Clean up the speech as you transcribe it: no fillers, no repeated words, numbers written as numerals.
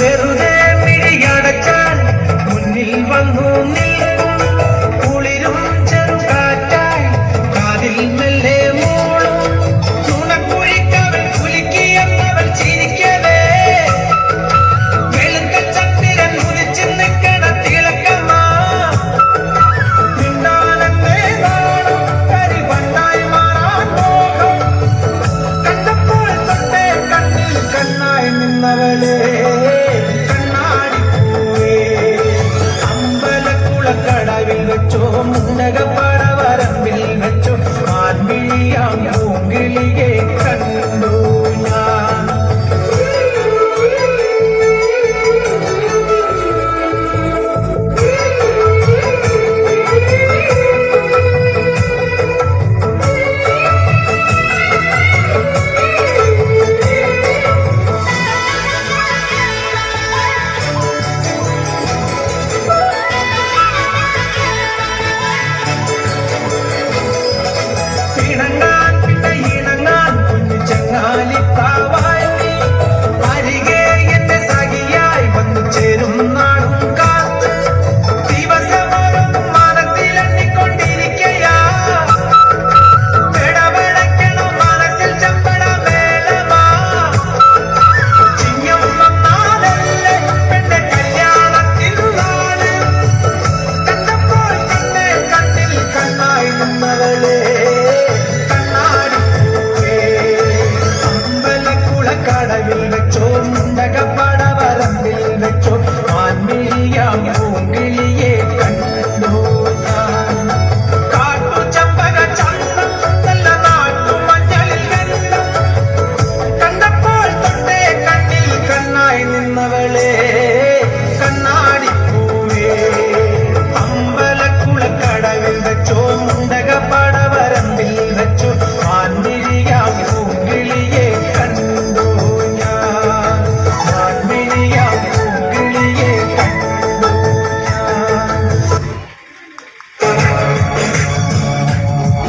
വെറുതെ മിഴിയടച്ചാൽ മുന്നിൽ വന്നു നിൽക്കും കുളിരും ചെറുകാറ്റായി കാതിൽ മെല്ലെ മൂളും നുണക്കുഴിക്കവൻ കുലുക്കിയെന്നവൻ ചിരിക്കവേ വെളുത്ത ചന്ദ്രൻ ഉദിച്ചു നിൽക്കണ തിളക്കമാ നിന്നാലെന്നെ നാണം കരിവണ്ണായി മാറാൻ മോഹം കണ്ടപ്പോൾ തൊട്ടേ കണ്ണിൽ കണ്ണായി നിന്നവളെ കടവിൽ വെച്ചോ മുണ്ടകപ്പടവരമ്പിൽ വെച്ചോ മാൻവിളിയാം പൂങ്കിളിയെ കണ്ടു ഞാൻ കടവിൽ വെച്ചോ മുണ്ടകപ്പടവരമ്പിൽ വെച്ചോ